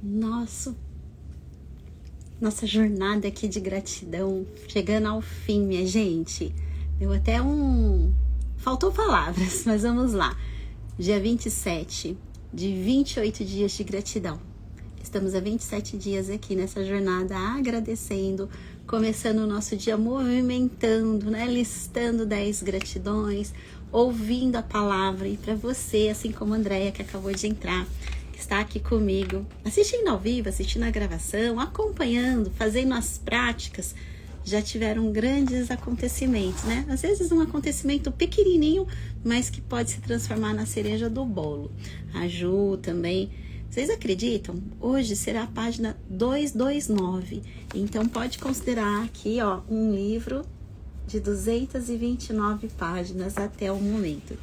nossa jornada aqui de gratidão chegando ao fim, minha gente. Deu até faltou palavras, mas vamos lá. Dia 27 de 28 dias de gratidão. Estamos há 27 dias aqui nessa jornada agradecendo, começando o nosso dia movimentando, né? Listando 10 gratidões, ouvindo a palavra. E para você, assim como a Andréia, que acabou de entrar, que está aqui comigo, assistindo ao vivo, assistindo a gravação, acompanhando, fazendo as práticas, já tiveram grandes acontecimentos, né? Às vezes um acontecimento pequenininho, mas que pode se transformar na cereja do bolo. A Ju também. Vocês acreditam? Hoje será a página 229. Então pode considerar aqui, ó, um livro de 229 páginas até o momento.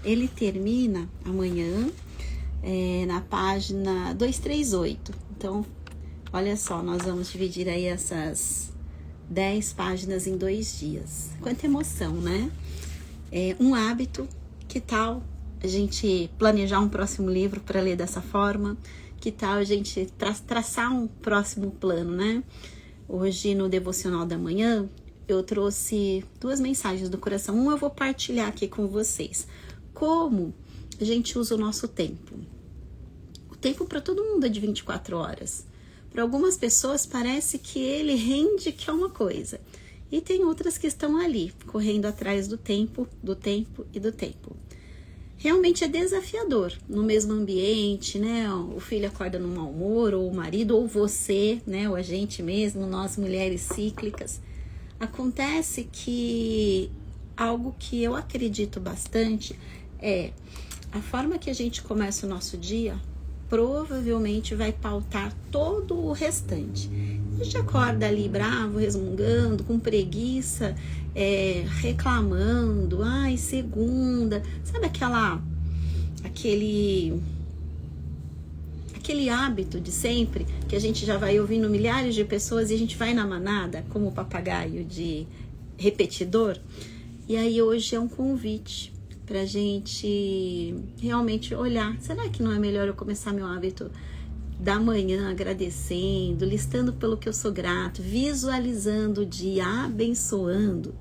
Ele termina amanhã na página 238. Então, olha só, nós vamos dividir aí essas 10 páginas em 2 dias. Quanta emoção, né? Um hábito, que tal a gente planejar um próximo livro para ler dessa forma? Que tal a gente traçar um próximo plano, né? Hoje no devocional da manhã eu trouxe 2 mensagens do coração. Uma eu vou partilhar aqui com vocês. Como a gente usa o nosso tempo. O tempo para todo mundo é de 24 horas. Para algumas pessoas parece que ele rende que é uma coisa. E tem outras que estão ali, correndo atrás do tempo e do tempo. Realmente é desafiador, no mesmo ambiente, né? O filho acorda no mau humor, ou o marido, ou você, né? Ou a gente mesmo, nós mulheres cíclicas. Acontece que algo que eu acredito bastante é a forma que a gente começa o nosso dia provavelmente vai pautar todo o restante. A gente acorda ali bravo, resmungando, com preguiça, reclamando, ai, segunda, sabe aquele hábito de sempre, que a gente já vai ouvindo milhares de pessoas e a gente vai na manada, como o papagaio de repetidor. E aí hoje é um convite pra gente realmente olhar, será que não é melhor eu começar meu hábito da manhã agradecendo, listando pelo que eu sou grato, visualizando o dia, abençoando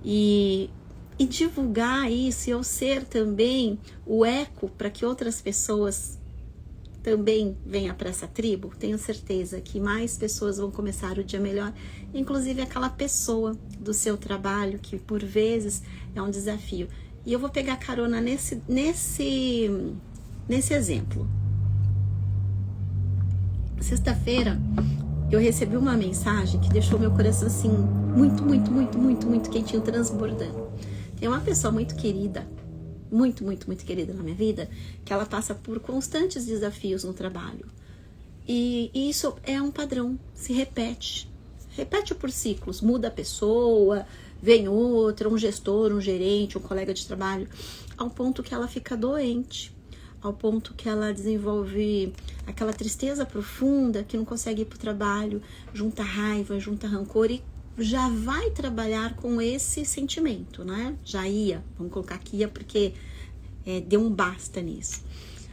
e divulgar isso, e eu ser também o eco para que outras pessoas também venham para essa tribo. Tenho certeza que mais pessoas vão começar o dia melhor, inclusive aquela pessoa do seu trabalho que por vezes é um desafio. E eu vou pegar carona nesse exemplo. Sexta-feira eu recebi uma mensagem que deixou meu coração assim muito quentinho, transbordando. Tem uma pessoa muito querida, muito querida na minha vida, que ela passa por constantes desafios no trabalho. E isso é um padrão, se repete por ciclos, muda a pessoa, vem outra, um gestor, um gerente, um colega de trabalho, ao ponto que ela fica doente, ao ponto que ela desenvolve aquela tristeza profunda, que não consegue ir para o trabalho, junta raiva, junta rancor e já vai trabalhar com esse sentimento, né? Vamos colocar aqui, porque deu um basta nisso.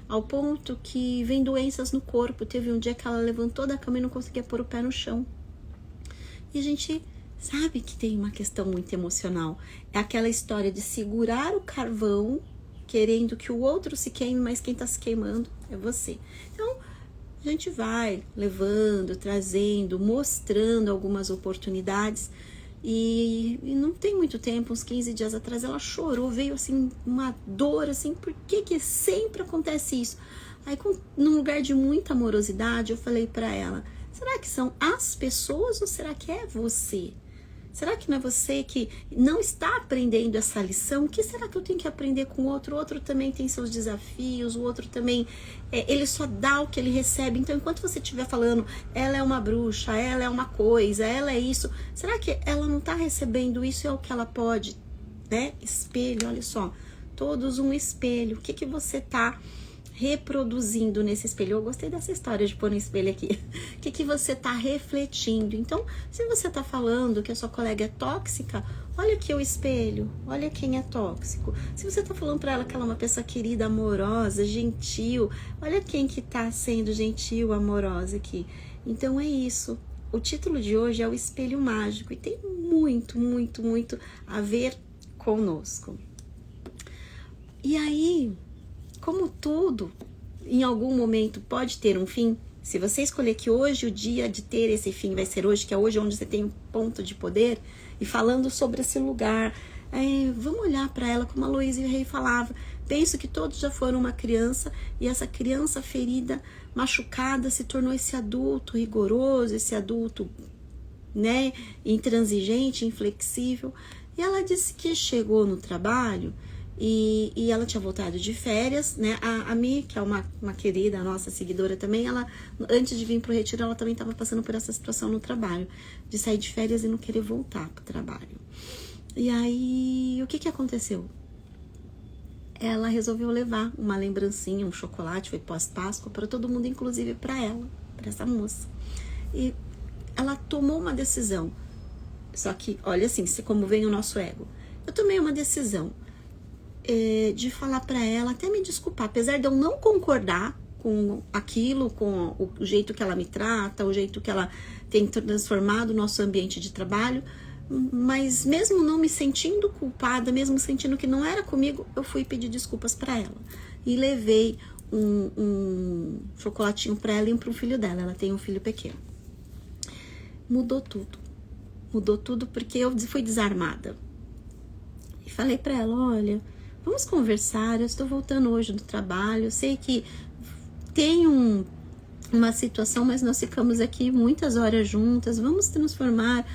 Ao ponto que vem doenças no corpo. Teve um dia que ela levantou da cama e não conseguia pôr o pé no chão. E a gente sabe que tem uma questão muito emocional. É aquela história de segurar o carvão, querendo que o outro se queime, mas quem está se queimando é você. Então, a gente vai levando, trazendo, mostrando algumas oportunidades. E não tem muito tempo, uns 15 dias atrás, ela chorou, veio assim uma dor, assim, por que sempre acontece isso? Aí, num lugar de muita amorosidade, eu falei pra ela, será que são as pessoas ou será que é você? Será que não é você que não está aprendendo essa lição? O que será que eu tenho que aprender com o outro? O outro também tem seus desafios, o outro também, ele só dá o que ele recebe. Então, enquanto você estiver falando, ela é uma bruxa, ela é uma coisa, ela é isso, será que ela não está recebendo isso? É o que ela pode, né? Espelho, olha só, todos um espelho. O que você está reproduzindo nesse espelho? Eu gostei dessa história de pôr um espelho aqui. O que você está refletindo? Então, se você está falando que a sua colega é tóxica, Olha aqui o espelho, olha quem é tóxico. Se você tá falando pra ela que ela é uma pessoa querida, amorosa, gentil, olha quem que tá sendo gentil, amorosa aqui. Então é isso. O título de hoje é o espelho mágico e tem muito, muito, muito a ver conosco. E aí, como tudo, em algum momento pode ter um fim, se você escolher que hoje o dia de ter esse fim vai ser hoje, que é hoje onde você tem um ponto de poder, e falando sobre esse lugar, vamos olhar para ela como a Louise Hay falava. Penso que todos já foram uma criança e essa criança ferida, machucada, se tornou esse adulto rigoroso, esse adulto, né, intransigente, inflexível. E ela disse que chegou no trabalho e ela tinha voltado de férias, né? A Mi, que é uma querida, nossa seguidora também, ela, antes de vir pro retiro, ela também estava passando por essa situação no trabalho, de sair de férias e não querer voltar pro trabalho. E aí, o que aconteceu? Ela resolveu levar uma lembrancinha, um chocolate, foi pós-Páscoa, para todo mundo, inclusive para ela, para essa moça. E ela tomou uma decisão. Só que, olha assim, como vem o nosso ego. Eu tomei uma decisão de falar para ela, até me desculpar, apesar de eu não concordar com aquilo, com o jeito que ela me trata, o jeito que ela tem transformado o nosso ambiente de trabalho, mas mesmo não me sentindo culpada, mesmo sentindo que não era comigo, eu fui pedir desculpas para ela. E levei um chocolatinho para ela e para o filho dela, ela tem um filho pequeno. Mudou tudo porque eu fui desarmada. E falei para ela, olha, vamos conversar, eu estou voltando hoje do trabalho, eu sei que tem uma situação, mas nós ficamos aqui muitas horas juntas, vamos transformar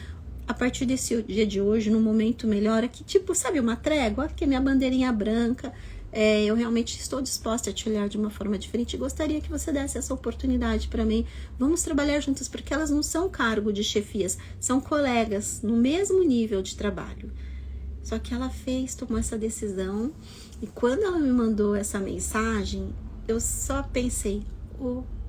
a partir desse dia de hoje num momento melhor, aqui tipo, sabe, uma trégua, aqui é minha bandeirinha branca, eu realmente estou disposta a te olhar de uma forma diferente e gostaria que você desse essa oportunidade para mim, vamos trabalhar juntas, porque elas não são cargo de chefias, são colegas no mesmo nível de trabalho. Só que ela tomou essa decisão, e quando ela me mandou essa mensagem, eu só pensei,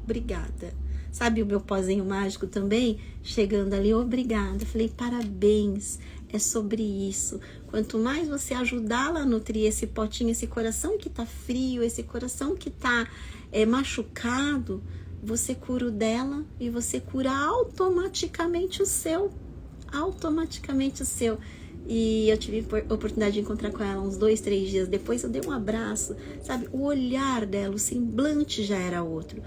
obrigada. Sabe o meu pozinho mágico também? Chegando ali, obrigada. Falei, parabéns, é sobre isso. Quanto mais você ajudá-la a nutrir esse potinho, esse coração que tá frio, esse coração que tá machucado, você cura o dela e você cura automaticamente o seu. Automaticamente o seu. E eu tive a oportunidade de encontrar com ela uns 2, 3 dias depois, eu dei um abraço, sabe? O olhar dela, o semblante já era outro.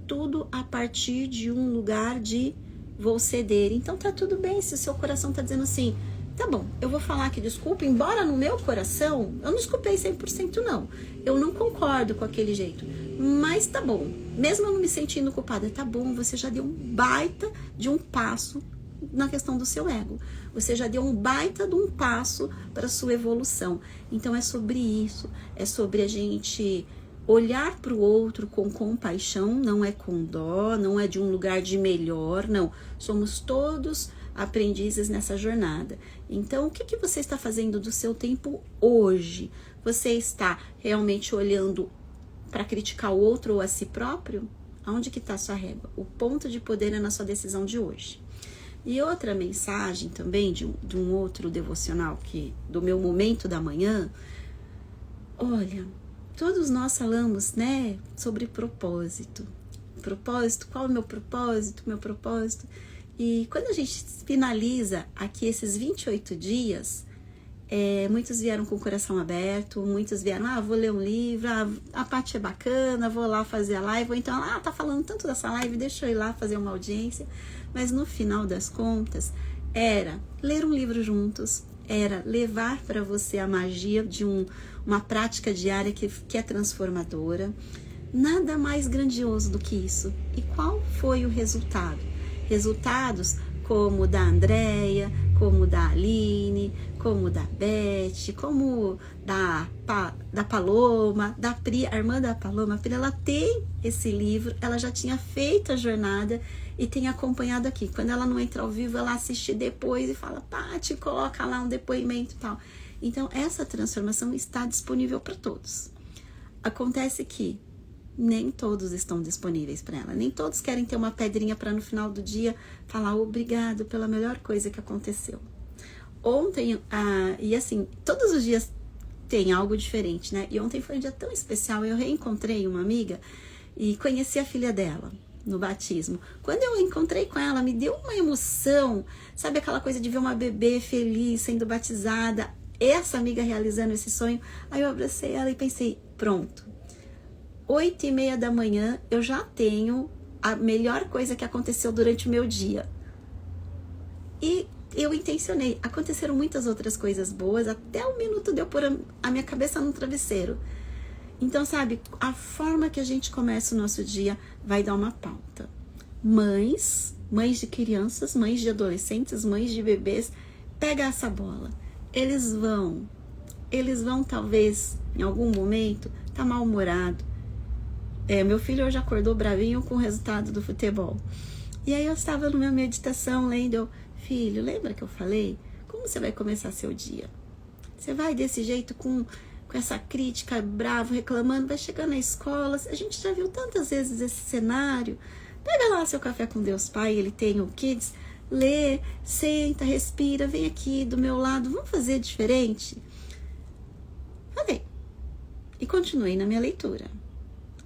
Tudo a partir de um lugar de vou ceder. Então tá tudo bem se o seu coração tá dizendo assim, tá bom, eu vou falar que desculpa, embora no meu coração, eu não desculpei 100% não. Eu não concordo com aquele jeito, mas tá bom. Mesmo eu não me sentindo culpada, tá bom, você já deu um baita de um passo na questão do seu ego. Você já deu um baita de um passo para sua evolução. Então é sobre isso, é sobre a gente olhar para o outro com compaixão, não é com dó, não é de um lugar de melhor, não. Somos todos aprendizes nessa jornada. Então, o que você está fazendo do seu tempo hoje? Você está realmente olhando para criticar o outro ou a si próprio? Aonde que está a sua régua? O ponto de poder é na sua decisão de hoje. E outra mensagem também de um outro devocional do meu momento da manhã, olha, todos nós falamos, né, sobre propósito. Propósito, qual é o meu propósito? Meu propósito. E quando a gente finaliza aqui esses 28 dias, muitos vieram com o coração aberto, muitos vieram, vou ler um livro, a Paty é bacana, vou lá fazer a live, ou então, tá falando tanto dessa live, deixa eu ir lá fazer uma audiência. Mas no final das contas, era ler um livro juntos, era levar para você a magia de uma prática diária que é transformadora. Nada mais grandioso do que isso. E qual foi o resultado? Resultados como o da Andréia, como o da Aline, como o da Beth, como da Paloma, da Pri, a irmã da Paloma. A Pri, ela tem esse livro, ela já tinha feito a jornada e tem acompanhado aqui. Quando ela não entra ao vivo, ela assiste depois e fala, Paty, coloca lá um depoimento e tal. Então, essa transformação está disponível para todos. Acontece que nem todos estão disponíveis para ela. Nem todos querem ter uma pedrinha para no final do dia falar obrigado pela melhor coisa que aconteceu. ontem, e assim, todos os dias tem algo diferente, né? E ontem foi um dia tão especial, eu reencontrei uma amiga e conheci a filha dela no batismo. Quando eu encontrei com ela, me deu uma emoção, sabe aquela coisa de ver uma bebê feliz sendo batizada, essa amiga realizando esse sonho. Aí eu abracei ela e pensei, pronto, 8h30 da manhã eu já tenho a melhor coisa que aconteceu durante o meu dia. E eu intencionei, aconteceram muitas outras coisas boas, até o minuto de eu pôr a minha cabeça no travesseiro. Então, sabe, a forma que a gente começa o nosso dia vai dar uma pauta. Mães de crianças, mães de adolescentes, mães de bebês, pega essa bola. Eles vão talvez, em algum momento, tá mal-humorado. Meu filho hoje acordou bravinho com o resultado do futebol. E aí eu estava numa meditação lendo, filho, lembra que eu falei? Como você vai começar seu dia? Você vai desse jeito com essa crítica, bravo, reclamando, vai chegar na escola, a gente já viu tantas vezes esse cenário. Pega lá seu café com Deus Pai, ele tem o Kids, lê, senta, respira, vem aqui do meu lado, vamos fazer diferente? Falei. E continuei na minha leitura.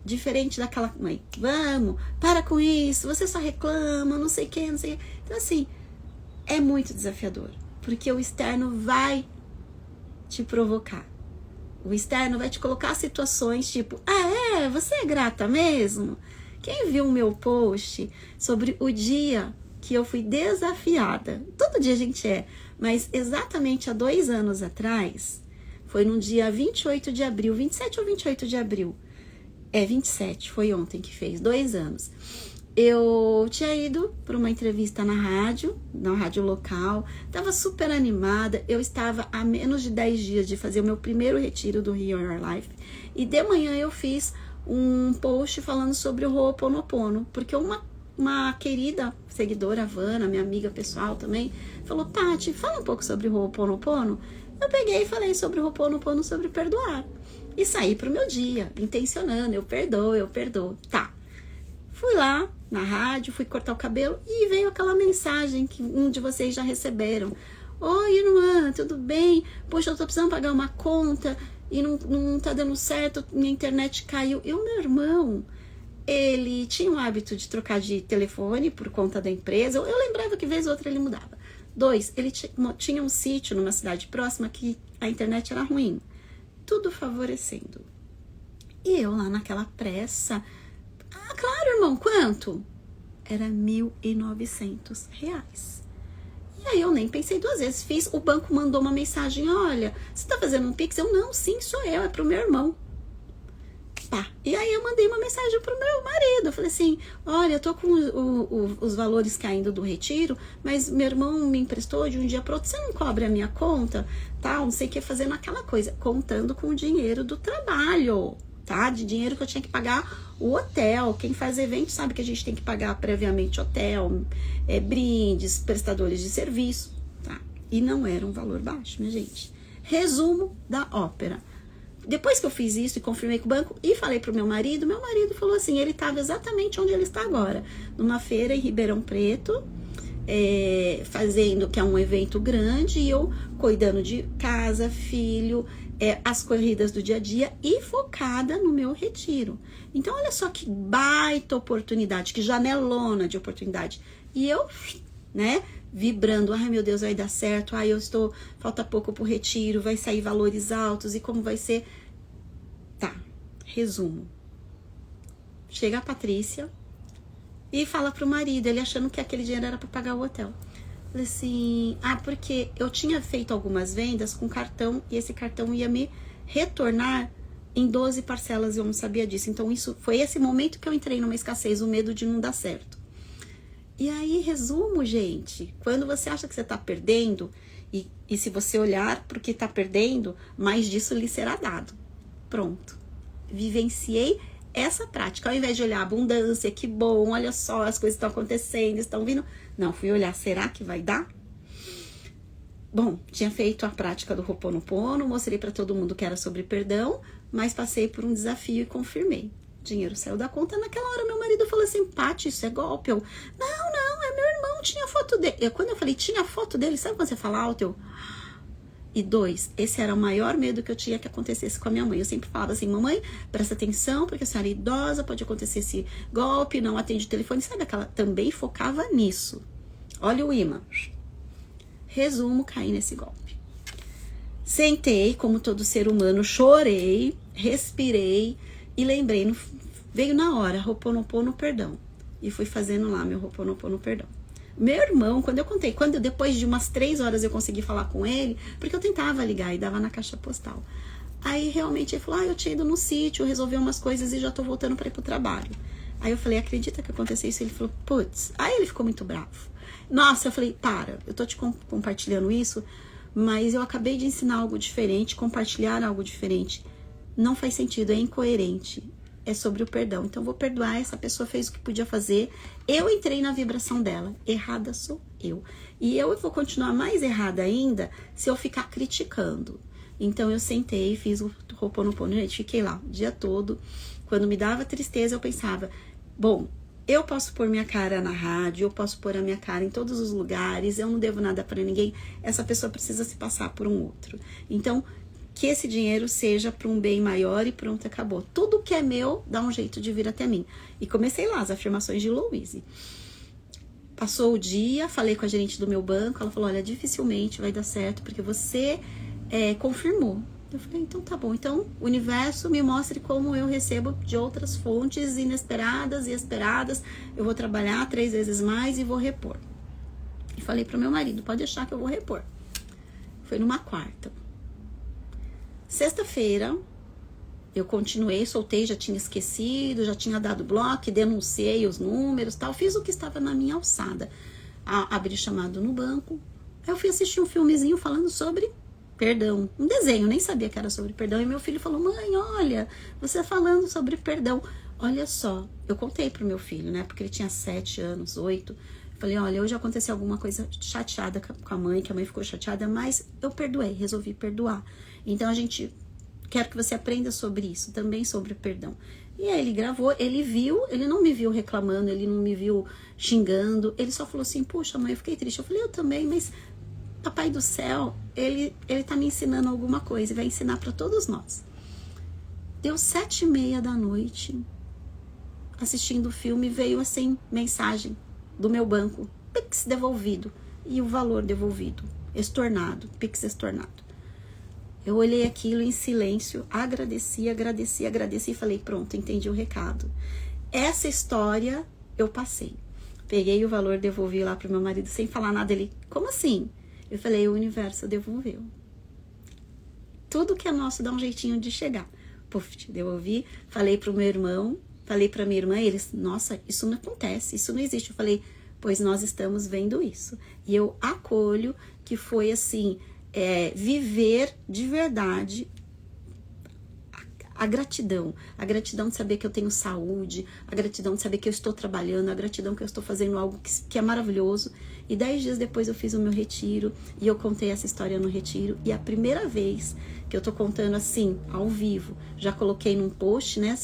Diferente daquela mãe, vamos, para com isso, você só reclama, não sei o que, não sei o que. Então assim, é muito desafiador, porque o externo vai te provocar. O externo vai te colocar situações tipo, você é grata mesmo? Quem viu o meu post sobre o dia que eu fui desafiada? Todo dia a gente mas exatamente há 2 anos atrás, foi no dia 28 de abril, 27 ou 28 de abril, 27, foi ontem que fez, 2 anos. Eu tinha ido para uma entrevista na rádio local, estava super animada, eu estava a menos de 10 dias de fazer o meu primeiro retiro do Rio Your Life, e de manhã eu fiz um post falando sobre o Ho'oponopono, porque uma querida seguidora, Havana, minha amiga pessoal também, falou, Tati, fala um pouco sobre o Ho'oponopono. Eu peguei e falei sobre o Ho'oponopono, sobre perdoar, e saí pro meu dia, intencionando, eu perdoo, tá. Fui lá na rádio, fui cortar o cabelo e veio aquela mensagem que um de vocês já receberam. Oi, irmã, tudo bem? Poxa, eu tô precisando pagar uma conta e não tá dando certo, minha internet caiu. E o meu irmão, ele tinha o hábito de trocar de telefone por conta da empresa. Eu lembrava que vez ou outra ele mudava. 2, ele tinha um sítio numa cidade próxima que a internet era ruim. Tudo favorecendo. E eu lá naquela pressa... claro, irmão, quanto? Era R$1.900. E aí eu nem pensei 2 vezes, fiz, o banco mandou uma mensagem, olha, você tá fazendo um Pix? Eu, não, sim, sou eu, é pro meu irmão. Pá. E aí eu mandei uma mensagem pro meu marido, eu falei assim, olha, eu tô com os valores caindo do retiro, mas meu irmão me emprestou de um dia pro outro, você não cobra a minha conta? Tal, não sei o que, fazendo aquela coisa, contando com o dinheiro do trabalho, tá? De dinheiro que eu tinha que pagar o hotel. Quem faz evento sabe que a gente tem que pagar previamente hotel, brindes, prestadores de serviço, tá? E não era um valor baixo, minha gente. Resumo da ópera. Depois que eu fiz isso e confirmei com o banco e falei pro meu marido falou assim, ele estava exatamente onde ele está agora, numa feira em Ribeirão Preto, fazendo, que é um evento grande, e eu cuidando de casa, filho, as corridas do dia a dia e focada no meu retiro. Então, olha só que baita oportunidade, que janelona de oportunidade. E eu, né, vibrando, ai meu Deus, vai dar certo, falta pouco pro retiro, vai sair valores altos, e como vai ser? Tá, resumo. Chega a Patrícia e fala pro marido, ele achando que aquele dinheiro era para pagar o hotel. Falei assim, porque eu tinha feito algumas vendas com cartão e esse cartão ia me retornar em 12 parcelas e eu não sabia disso. Então isso foi esse momento que eu entrei numa escassez, o medo de não dar certo. E aí, resumo, gente, quando você acha que você tá perdendo, e se você olhar pro que tá perdendo, mais disso lhe será dado. Pronto. Vivenciei essa prática, ao invés de olhar a abundância, que bom, olha só, as coisas estão acontecendo, estão vindo. Não, fui olhar, será que vai dar? Bom, tinha feito a prática do Ho'oponopono, mostrei para todo mundo que era sobre perdão, mas passei por um desafio e confirmei. O dinheiro saiu da conta. Naquela hora meu marido falou assim, Paty, isso é golpe. Eu, não, é meu irmão não tinha foto dele. Quando eu falei, tinha foto dele, sabe quando você fala alto? E 2, esse era o maior medo que eu tinha que acontecesse com a minha mãe. Eu sempre falava assim, mamãe, presta atenção, porque a senhora é idosa, pode acontecer esse golpe, não atende o telefone. Sabe aquela? Também focava nisso. Olha o imã. Resumo, caí nesse golpe. Sentei, como todo ser humano, chorei, respirei e lembrei, veio na hora, Ho'oponopono, perdão. E fui fazendo lá meu Ho'oponopono, perdão. Meu irmão, quando eu contei, depois de umas 3 horas eu consegui falar com ele, porque eu tentava ligar e dava na caixa postal. Aí realmente ele falou, eu tinha ido no sítio, resolvi umas coisas e já tô voltando pra ir pro trabalho. Aí eu falei, acredita que aconteceu isso? Ele falou, putz. Aí ele ficou muito bravo. Nossa, eu falei, para, eu tô te compartilhando isso, mas eu acabei de ensinar algo diferente, compartilhar algo diferente. Não faz sentido, é incoerente. É sobre o perdão. Então, eu vou perdoar, essa pessoa fez o que podia fazer. Eu entrei na vibração dela. Errada sou eu. E eu vou continuar mais errada ainda se eu ficar criticando. Então, eu sentei, fiz o Ho'oponopono, gente, fiquei lá o dia todo. Quando me dava tristeza, eu pensava, bom, eu posso pôr minha cara na rádio, eu posso pôr a minha cara em todos os lugares, eu não devo nada para ninguém, essa pessoa precisa se passar por um outro. Então, que esse dinheiro seja para um bem maior e pronto, acabou. Tudo que é meu, dá um jeito de vir até mim. E comecei lá, as afirmações de Louise. Passou o dia, falei com a gerente do meu banco, ela falou, olha, dificilmente vai dar certo, porque você confirmou. Eu falei, então tá bom. Então, o universo me mostre como eu recebo de outras fontes inesperadas e esperadas. Eu vou trabalhar 3 vezes mais e vou repor. E falei pro meu marido, pode deixar que eu vou repor. Foi numa quarta. Sexta-feira, eu continuei, soltei, já tinha esquecido, já tinha dado bloco, denunciei os números, tal, fiz o que estava na minha alçada. Abri chamado no banco, aí eu fui assistir um filmezinho falando sobre perdão, um desenho, nem sabia que era sobre perdão, e meu filho falou, mãe, olha, você falando sobre perdão, olha só, eu contei pro meu filho, né, porque ele tinha 7 anos, 8, falei, olha, hoje aconteceu alguma coisa chateada com a mãe, que a mãe ficou chateada, mas eu perdoei, resolvi perdoar. Então, quero que você aprenda sobre isso, também sobre perdão. E aí ele gravou, ele viu, ele não me viu reclamando, ele não me viu xingando, ele só falou assim, puxa mãe, eu fiquei triste. Eu falei, eu também, mas Papai do Céu, ele tá me ensinando alguma coisa, e vai ensinar para todos nós. Deu 7h30 da noite, assistindo o filme, veio assim, mensagem do meu banco, Pix devolvido, e o valor devolvido, estornado, Pix estornado. Eu olhei aquilo em silêncio, agradeci e falei, pronto, entendi o recado. Essa história eu passei. Peguei o valor, devolvi lá pro meu marido sem falar nada. Ele, como assim? Eu falei, o universo devolveu. Tudo que é nosso dá um jeitinho de chegar. Puf, devolvi, falei pro meu irmão, falei pra minha irmã, eles, nossa, isso não acontece, isso não existe. Eu falei, pois nós estamos vendo isso. E eu acolho que foi assim, viver de verdade a gratidão de saber que eu tenho saúde, a gratidão de saber que eu estou trabalhando, a gratidão que eu estou fazendo algo que é maravilhoso. E 10 dias depois eu fiz o meu retiro e eu contei essa história no retiro, e a primeira vez que eu tô contando assim, ao vivo, já coloquei num post, né,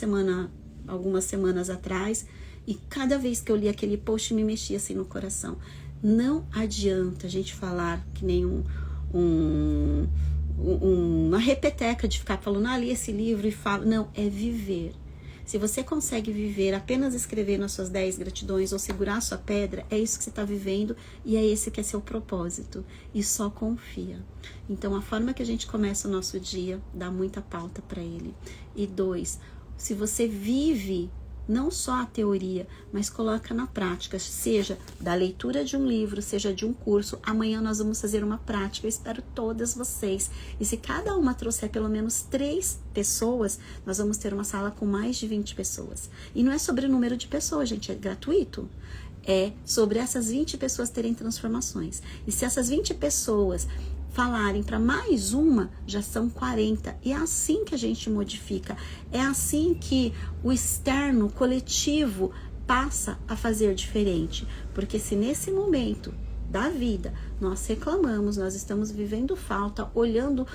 algumas semanas atrás, e cada vez que eu li aquele post me mexia assim no coração. Não adianta a gente falar que nem uma repeteca de ficar falando, li esse livro e falo. Não, é viver. Se você consegue viver apenas escrevendo as suas 10 gratidões ou segurar a sua pedra, é isso que você está vivendo e é esse que é seu propósito. E só confia. Então, a forma que a gente começa o nosso dia, dá muita pauta para ele. E 2, se você vive não só a teoria, mas coloca na prática, seja da leitura de um livro, seja de um curso. Amanhã nós vamos fazer uma prática, eu espero todas vocês. E se cada uma trouxer pelo menos 3 pessoas, nós vamos ter uma sala com mais de 20 pessoas. E não é sobre o número de pessoas, gente, é gratuito. É sobre essas 20 pessoas terem transformações. E se essas 20 pessoas falarem para mais uma, já são 40. E é assim que a gente modifica. É assim que o externo, coletivo, passa a fazer diferente. Porque se nesse momento da vida. Nós reclamamos, nós estamos vivendo falta, olhando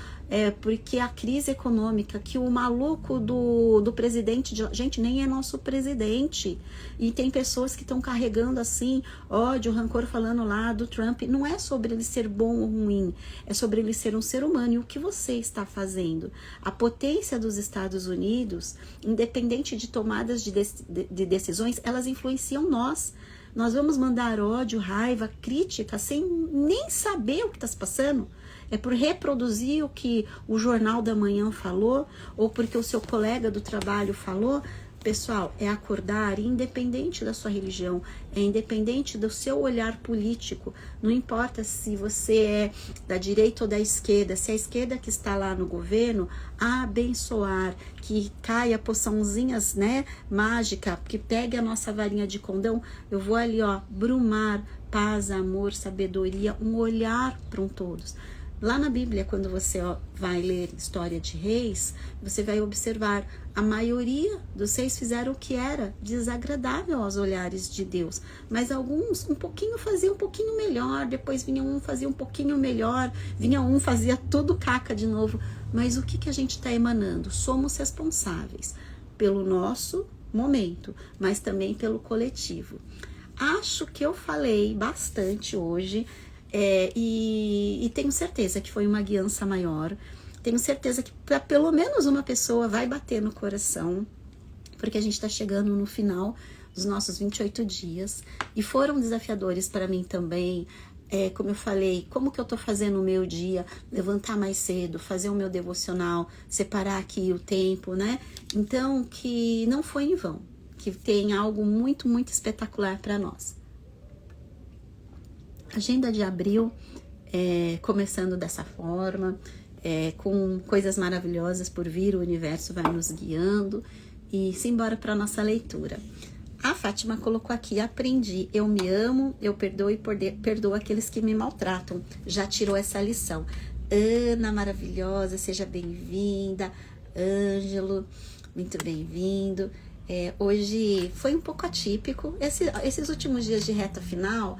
porque a crise econômica, que o maluco do presidente, gente, nem é nosso presidente. E tem pessoas que estão carregando assim, ódio, rancor, falando lá do Trump. Não é sobre ele ser bom ou ruim, é sobre ele ser um ser humano. E o que você está fazendo? A potência dos Estados Unidos, independente de tomadas de decisões, elas influenciam nós. Nós vamos mandar ódio, raiva, crítica, sem nem saber o que está se passando. É por reproduzir o que o Jornal da Manhã falou, ou porque o seu colega do trabalho falou. Pessoal, é acordar, independente da sua religião, é independente do seu olhar político. Não importa se você é da direita ou da esquerda, se a esquerda que está lá no governo, abençoar, que caia poçãozinhas, né, mágica, que pegue a nossa varinha de condão. Eu vou ali, ó, brumar, paz, amor, sabedoria, um olhar para todos. Lá na Bíblia, quando você vai ler História de Reis, você vai observar a maioria dos reis fizeram o que era desagradável aos olhares de Deus. Mas alguns faziam um pouquinho melhor, depois vinha um fazia um pouquinho melhor, vinha um fazia tudo caca de novo. Mas o que a gente está emanando? Somos responsáveis pelo nosso momento, mas também pelo coletivo. Acho que eu falei bastante hoje. E tenho certeza que foi uma guiança maior. Tenho certeza que para pelo menos uma pessoa vai bater no coração, porque a gente está chegando no final dos nossos 28 dias e foram desafiadores para mim também. Como eu falei, como que eu tô fazendo o meu dia, levantar mais cedo, fazer o meu devocional, separar aqui o tempo, né? Então, que não foi em vão, que tem algo muito, muito espetacular para nós. Agenda de abril, começando dessa forma, com coisas maravilhosas por vir, o universo vai nos guiando e simbora para a nossa leitura. A Fátima colocou aqui, aprendi, eu me amo, eu perdoo e perdoo aqueles que me maltratam. Já tirou essa lição. Ana, maravilhosa, seja bem-vinda. Ângelo, muito bem-vindo. Hoje foi um pouco atípico. Esses últimos dias de reta final...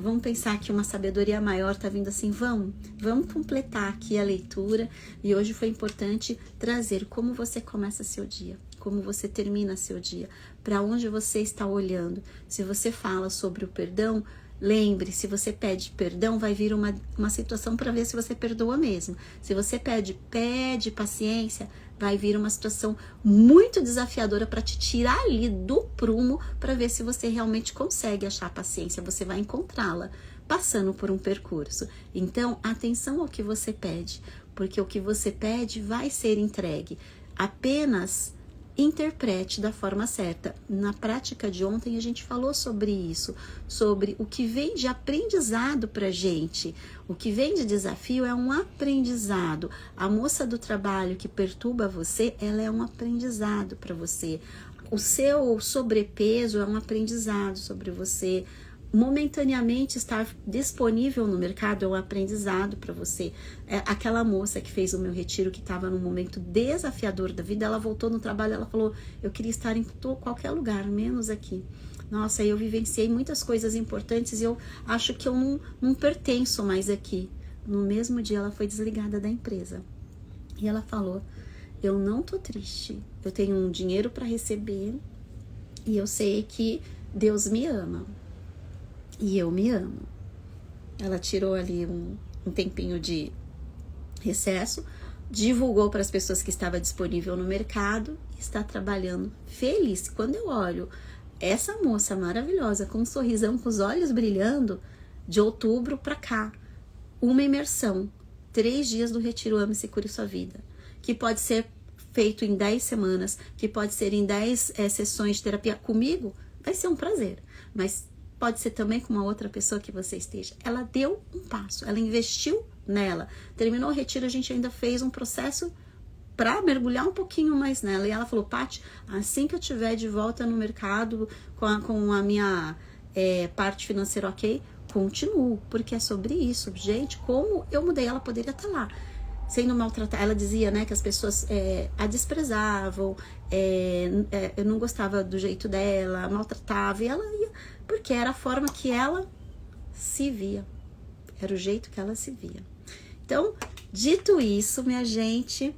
vamos pensar que uma sabedoria maior está vindo assim, vamos completar aqui a leitura. E hoje foi importante trazer como você começa seu dia, como você termina seu dia, para onde você está olhando. Se você fala sobre o perdão, lembre, se você pede perdão, vai vir uma situação para ver se você perdoa mesmo. Se você pede paciência, vai vir uma situação muito desafiadora para te tirar ali do prumo, para ver se você realmente consegue achar paciência. Você vai encontrá-la passando por um percurso. Então, atenção ao que você pede, porque o que você pede vai ser entregue. Apenas interprete da forma certa. Na prática de ontem a gente falou sobre isso, sobre o que vem de aprendizado pra gente. O que vem de desafio é um aprendizado. A moça do trabalho que perturba você, ela é um aprendizado para você. O seu sobrepeso é um aprendizado sobre você. Momentaneamente estar disponível no mercado é um aprendizado para você. Aquela moça que fez o meu retiro, que estava num momento desafiador da vida, ela voltou no trabalho, ela falou, eu queria estar em qualquer lugar, menos aqui. Nossa, eu vivenciei muitas coisas importantes e eu acho que eu não pertenço mais aqui. No mesmo dia ela foi desligada da empresa. E ela falou, eu não tô triste, eu tenho um dinheiro para receber e eu sei que Deus me ama. E eu me amo. Ela tirou ali um tempinho de recesso, divulgou para as pessoas que estava disponível no mercado e está trabalhando feliz. Quando eu olho essa moça maravilhosa, com um sorrisão, com os olhos brilhando, de outubro para cá, uma imersão, 3 dias do Retiro Ame-se Cure Sua Vida, que pode ser feito em 10 semanas, que pode ser em 10 sessões de terapia comigo, vai ser um prazer, mas pode ser também com uma outra pessoa que você esteja. Ela deu um passo, ela investiu nela. Terminou o retiro, a gente ainda fez um processo para mergulhar um pouquinho mais nela. E ela falou, Paty, assim que eu estiver de volta no mercado, com a minha parte financeira ok, continuo, porque é sobre isso. Gente, como eu mudei, ela poderia estar lá, sendo maltratada. Ela dizia, né, que as pessoas a desprezavam, eu não gostava do jeito dela, maltratava, e ela ia, porque era a forma que ela se via. Era o jeito que ela se via. Então, dito isso, minha gente,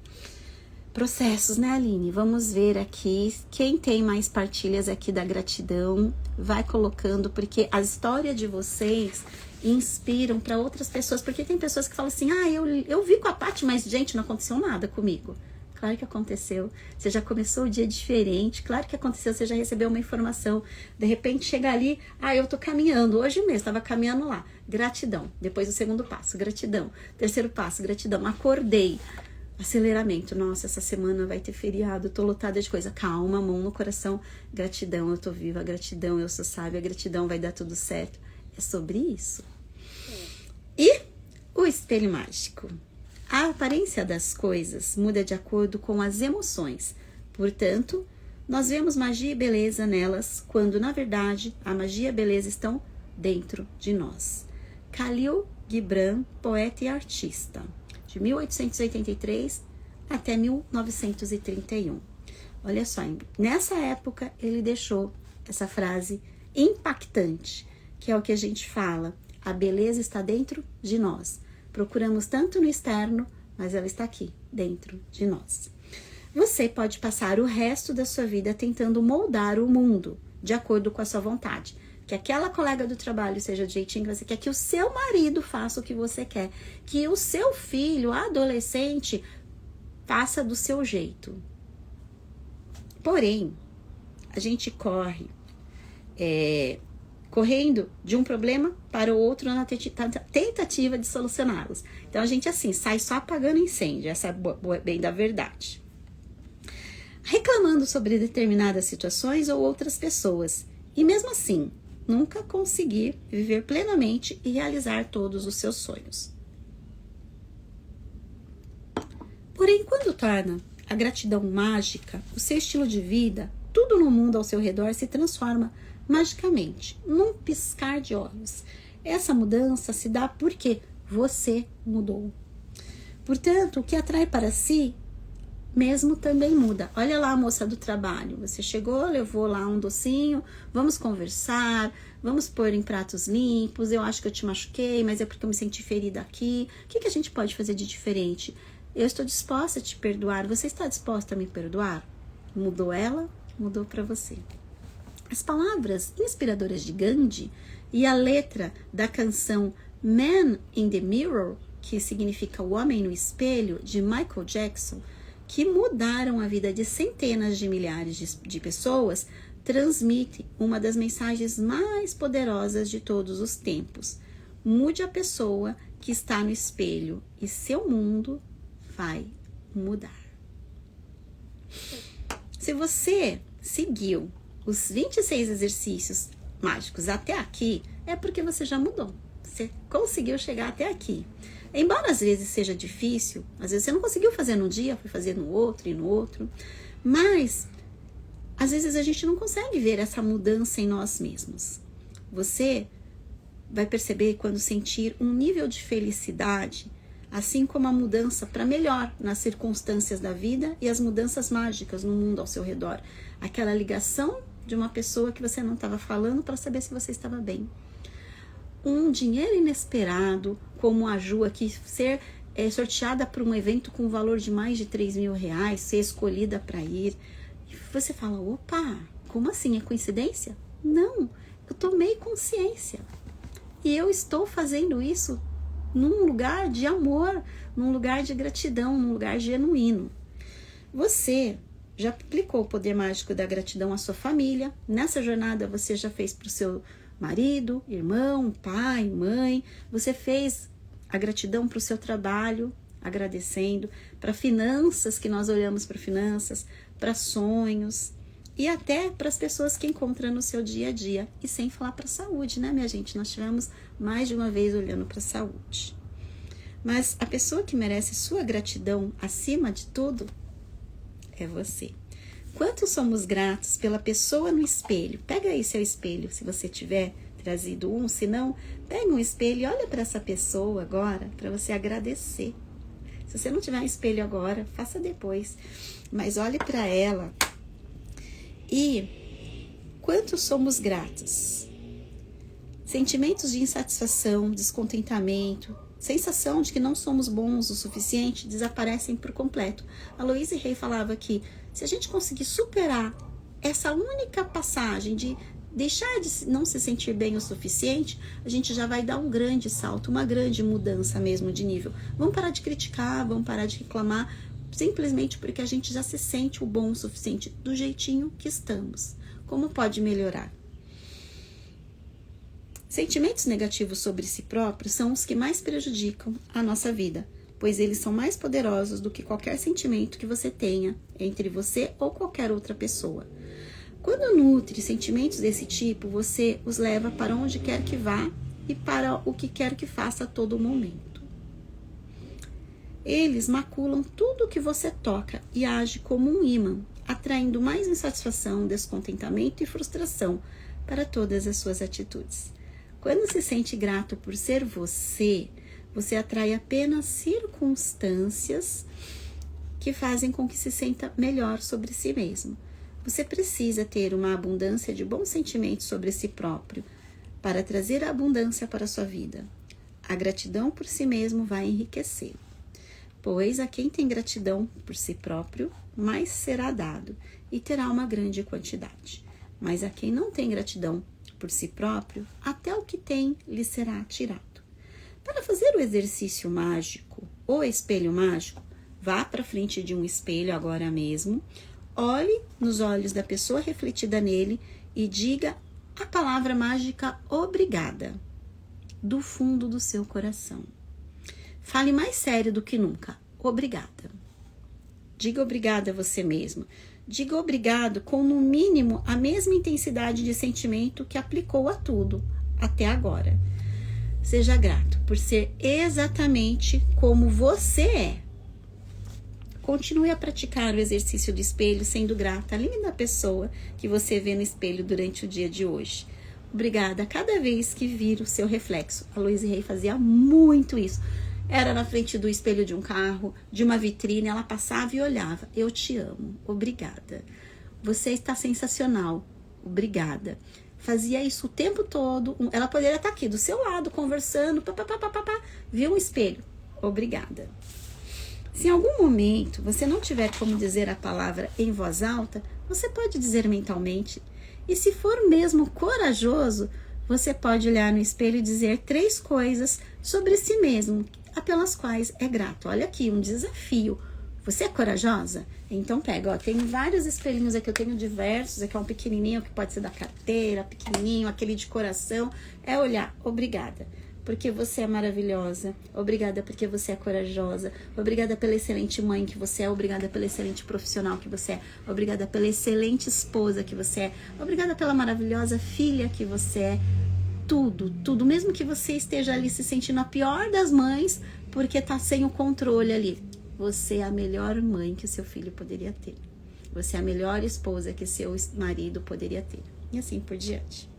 processos, né, Aline? Vamos ver aqui. Quem tem mais partilhas aqui da gratidão, vai colocando, porque a história de vocês inspiram para outras pessoas. Porque tem pessoas que falam assim, eu vi com a Paty, mas, gente, não aconteceu nada comigo. Claro que aconteceu. Você já começou o dia diferente. Claro que aconteceu. Você já recebeu uma informação. De repente chega ali. Eu tô caminhando. Hoje mesmo, estava caminhando lá. Gratidão. Depois o segundo passo. Gratidão. Terceiro passo. Gratidão. Acordei. Aceleramento. Nossa, essa semana vai ter feriado. Tô lotada de coisa. Calma, mão no coração. Gratidão. Eu tô viva. Gratidão. Eu sou sábia. Gratidão. Vai dar tudo certo. É sobre isso. E o espelho mágico. A aparência das coisas muda de acordo com as emoções. Portanto, nós vemos magia e beleza nelas, quando, na verdade, a magia e a beleza estão dentro de nós. Khalil Gibran, poeta e artista, de 1883 até 1931. Olha só, nessa época ele deixou essa frase impactante, que é o que a gente fala: a beleza está dentro de nós. Procuramos tanto no externo, mas ela está aqui, dentro de nós. Você pode passar o resto da sua vida tentando moldar o mundo de acordo com a sua vontade. Que aquela colega do trabalho seja do jeitinho que você quer, que o seu marido faça o que você quer, que o seu filho, adolescente, faça do seu jeito. Porém, a gente correndo de um problema para o outro na tentativa de solucioná-los. Então, a gente, assim, sai só apagando incêndio. Essa é bem da verdade. Reclamando sobre determinadas situações ou outras pessoas. E mesmo assim, nunca conseguir viver plenamente e realizar todos os seus sonhos. Porém, quando torna a gratidão mágica, o seu estilo de vida, tudo no mundo ao seu redor se transforma magicamente, num piscar de olhos. Essa mudança se dá porque você mudou. Portanto, o que atrai para si mesmo também muda. Olha lá a moça do trabalho. Você chegou, levou lá um docinho, vamos conversar, vamos pôr em pratos limpos. Eu acho que eu te machuquei, mas é porque eu me senti ferida aqui. O que a gente pode fazer de diferente? Eu estou disposta a te perdoar. Você está disposta a me perdoar? Mudou ela, mudou para você. As palavras inspiradoras de Gandhi e a letra da canção Man in the Mirror, que significa o homem no espelho, de Michael Jackson, que mudaram a vida de centenas de milhares de pessoas, transmite uma das mensagens mais poderosas de todos os tempos. Mude a pessoa que está no espelho e seu mundo vai mudar. Se você seguiu os 26 exercícios mágicos até aqui, é porque você já mudou. Você conseguiu chegar até aqui. Embora às vezes seja difícil, às vezes você não conseguiu fazer num dia, foi fazer no outro e no outro, mas às vezes a gente não consegue ver essa mudança em nós mesmos. Você vai perceber quando sentir um nível de felicidade, assim como a mudança para melhor nas circunstâncias da vida e as mudanças mágicas no mundo ao seu redor. Aquela ligação de uma pessoa que você não estava falando para saber se você estava bem. Um dinheiro inesperado, como a Ju aqui, ser sorteada para um evento com um valor de mais de 3 mil reais, ser escolhida para ir. E você fala, opa, como assim? É coincidência? Não, eu tomei consciência. E eu estou fazendo isso num lugar de amor, num lugar de gratidão, num lugar genuíno. Você já aplicou o poder mágico da gratidão à sua família. Nessa jornada você já fez para o seu marido, irmão, pai, mãe. Você fez a gratidão para o seu trabalho, agradecendo, para finanças, que nós olhamos para finanças, para sonhos e até para as pessoas que encontra no seu dia a dia. E sem falar para a saúde, né, minha gente? Nós tivemos mais de uma vez olhando para a saúde. Mas a pessoa que merece sua gratidão acima de tudo é você. Quanto somos gratos pela pessoa no espelho? Pega aí seu espelho, se você tiver trazido um. Se não, pega um espelho e olha para essa pessoa agora, para você agradecer. Se você não tiver um espelho agora, faça depois. Mas olhe para ela. E quanto somos gratos? Sentimentos de insatisfação, descontentamento, sensação de que não somos bons o suficiente desaparecem por completo. A Louise Hay falava que se a gente conseguir superar essa única passagem de deixar de não se sentir bem o suficiente, a gente já vai dar um grande salto, uma grande mudança mesmo de nível. Vamos parar de criticar, vamos parar de reclamar, simplesmente porque a gente já se sente o bom o suficiente do jeitinho que estamos. Como pode melhorar? Sentimentos negativos sobre si próprio são os que mais prejudicam a nossa vida, pois eles são mais poderosos do que qualquer sentimento que você tenha entre você ou qualquer outra pessoa. Quando nutre sentimentos desse tipo, você os leva para onde quer que vá e para o que quer que faça a todo momento. Eles maculam tudo o que você toca e age como um ímã, atraindo mais insatisfação, descontentamento e frustração para todas as suas atitudes. Quando se sente grato por ser você, você atrai apenas circunstâncias que fazem com que se sinta melhor sobre si mesmo. Você precisa ter uma abundância de bons sentimentos sobre si próprio para trazer a abundância para a sua vida. A gratidão por si mesmo vai enriquecer, pois a quem tem gratidão por si próprio, mais será dado e terá uma grande quantidade. Mas a quem não tem gratidão por si próprio, até o que tem lhe será tirado. Para fazer o exercício mágico ou espelho mágico, vá para frente de um espelho agora mesmo, olhe nos olhos da pessoa refletida nele e diga a palavra mágica obrigada, do fundo do seu coração. Fale mais sério do que nunca, obrigada. Diga obrigada a você mesmo. Diga obrigado com, no mínimo, a mesma intensidade de sentimento que aplicou a tudo até agora. Seja grato por ser exatamente como você é. Continue a praticar o exercício do espelho sendo grata à linda pessoa que você vê no espelho durante o dia de hoje. Obrigada a cada vez que vir o seu reflexo. A Louise Hay fazia muito isso. Era na frente do espelho de um carro, de uma vitrine, ela passava e olhava. Eu te amo, obrigada. Você está sensacional, obrigada. Fazia isso o tempo todo. Ela poderia estar aqui do seu lado, conversando, viu um espelho, obrigada. Se em algum momento você não tiver como dizer a palavra em voz alta, você pode dizer mentalmente. E se for mesmo corajoso, você pode olhar no espelho e dizer 3 coisas sobre si mesmo, pelas quais é grato. Olha aqui, um desafio. Você é corajosa? Então pega, ó, tem vários espelhinhos aqui, eu tenho diversos, aqui é um pequenininho que pode ser da carteira, pequenininho, aquele de coração. É olhar, obrigada, porque você é maravilhosa, obrigada porque você é corajosa, obrigada pela excelente mãe que você é, obrigada pela excelente profissional que você é, obrigada pela excelente esposa que você é, obrigada pela maravilhosa filha que você é. Tudo, mesmo que você esteja ali se sentindo a pior das mães, porque tá sem o controle ali. Você é a melhor mãe que o seu filho poderia ter. Você é a melhor esposa que seu marido poderia ter. E assim por diante.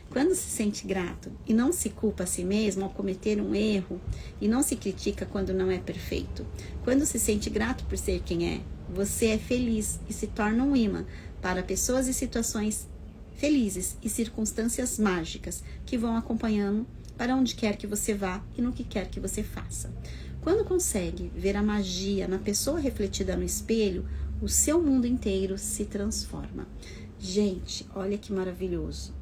Quando se sente grato e não se culpa a si mesmo ao cometer um erro e não se critica quando não é perfeito, quando se sente grato por ser quem é, você é feliz e se torna um imã para pessoas e situações felizes e circunstâncias mágicas que vão acompanhando para onde quer que você vá e no que quer que você faça. Quando consegue ver a magia na pessoa refletida no espelho, o seu mundo inteiro se transforma. Gente, olha que maravilhoso.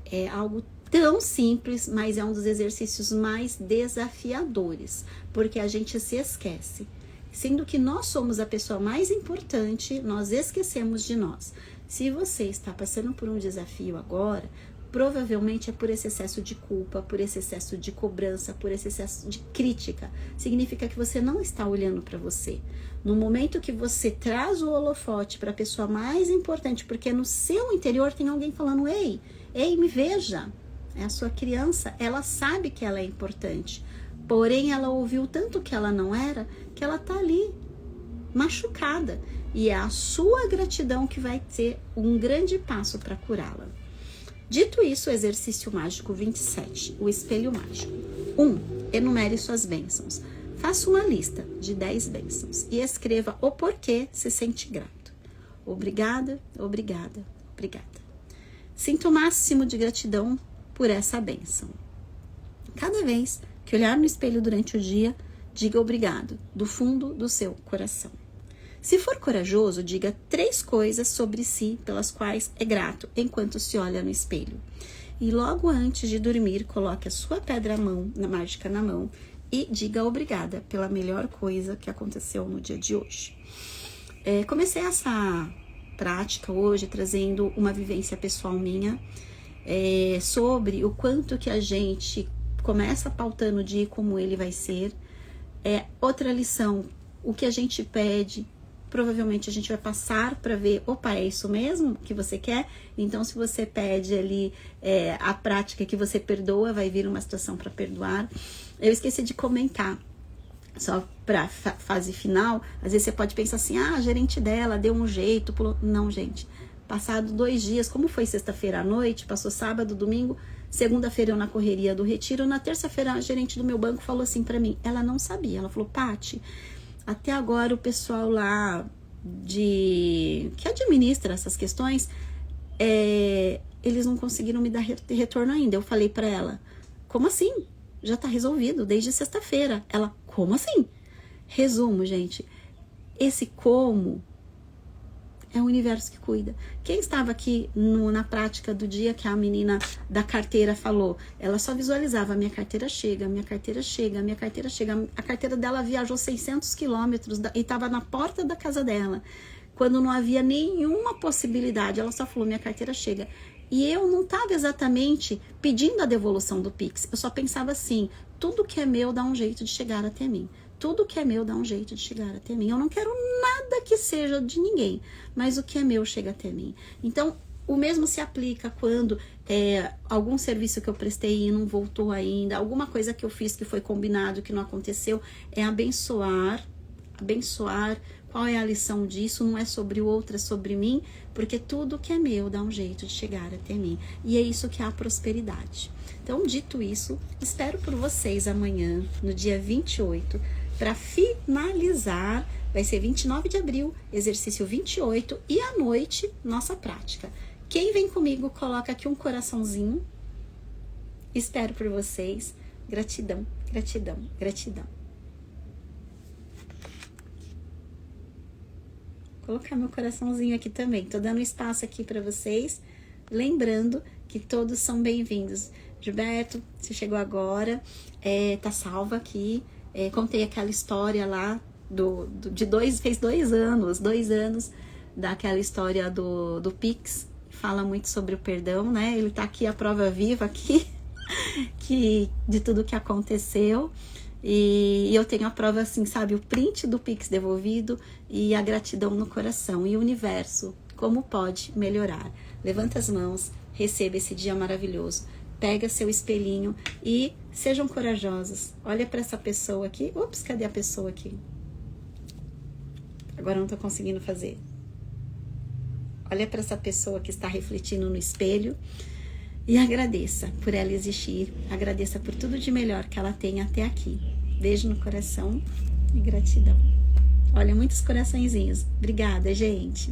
É algo tão simples, mas é um dos exercícios mais desafiadores, porque a gente se esquece. Sendo que nós somos a pessoa mais importante, nós esquecemos de nós. Se você está passando por um desafio agora, provavelmente é por esse excesso de culpa, por esse excesso de cobrança, por esse excesso de crítica. Significa que você não está olhando para você. No momento que você traz o holofote para a pessoa mais importante, porque no seu interior tem alguém falando, ei, me veja. É a sua criança, ela sabe que ela é importante. Porém, ela ouviu tanto que ela não era, que ela está ali, machucada. E é a sua gratidão que vai ter um grande passo para curá-la. Dito isso, o exercício mágico 27, o espelho mágico. 1. Enumere suas bênçãos. Faça uma lista de 10 bênçãos e escreva o porquê se sente grato. Obrigada, obrigada, obrigada. Sinta o máximo de gratidão por essa bênção. Cada vez que olhar no espelho durante o dia, diga obrigado, do fundo do seu coração. Se for corajoso, diga 3 coisas sobre si pelas quais é grato enquanto se olha no espelho. E logo antes de dormir, coloque a sua pedra mágica na mão e diga obrigada pela melhor coisa que aconteceu no dia de hoje. Comecei essa prática hoje trazendo uma vivência pessoal minha sobre o quanto que a gente começa pautando o dia e como ele vai ser. Outra lição, o que a gente pede, provavelmente a gente vai passar para ver, opa, é isso mesmo que você quer? Então, se você pede ali a prática que você perdoa, vai vir uma situação para perdoar. Eu esqueci de comentar, só para fase final, às vezes você pode pensar assim, a gerente dela deu um jeito, pulou. Não, gente, passado 2 dias, como foi sexta-feira à noite, passou sábado, domingo, segunda-feira eu na correria do retiro, na terça-feira a gerente do meu banco falou assim para mim, ela não sabia, ela falou, Paty, até agora o pessoal lá que administra essas questões, eles não conseguiram me dar retorno ainda. Eu falei para ela, como assim? Já tá resolvido desde sexta-feira. Ela, como assim? Resumo, gente, esse como é o universo que cuida. Quem estava aqui na prática do dia que a menina da carteira falou, ela só visualizava, minha carteira chega, minha carteira chega, minha carteira chega. A carteira dela viajou 600 quilômetros e estava na porta da casa dela. Quando não havia nenhuma possibilidade, ela só falou, minha carteira chega. E eu não estava exatamente pedindo a devolução do Pix. Eu só pensava assim, tudo que é meu dá um jeito de chegar até mim. Tudo que é meu dá um jeito de chegar até mim. Eu não quero nada que seja de ninguém, mas o que é meu chega até mim. Então, o mesmo se aplica quando algum serviço que eu prestei e não voltou ainda, alguma coisa que eu fiz que foi combinado, que não aconteceu, é abençoar. Qual é a lição disso? Não é sobre o outro, é sobre mim, porque tudo que é meu dá um jeito de chegar até mim. E é isso que é a prosperidade. Então, dito isso, espero por vocês amanhã, no dia 28, para finalizar, vai ser 29 de abril, exercício 28, e à noite, nossa prática. Quem vem comigo, coloca aqui um coraçãozinho. Espero por vocês. Gratidão, gratidão, gratidão. Vou colocar meu coraçãozinho aqui também. Tô dando espaço aqui para vocês. Lembrando que todos são bem-vindos. Gilberto, você chegou agora, tá salva aqui. Contei aquela história lá fez 2 anos daquela história do Pix. Fala muito sobre o perdão, né? Ele tá aqui, a prova viva aqui, de tudo que aconteceu. E eu tenho a prova assim, sabe, o print do Pix devolvido e a gratidão no coração. E o universo, como pode melhorar? Levanta as mãos, receba esse dia maravilhoso. Pega seu espelhinho e sejam corajosos. Olha para essa pessoa aqui. Ups, cadê a pessoa aqui? Agora não tô conseguindo fazer. Olha para essa pessoa que está refletindo no espelho e agradeça por ela existir. Agradeça por tudo de melhor que ela tem até aqui. Beijo no coração e gratidão. Olha, muitos coraçõezinhos. Obrigada, gente.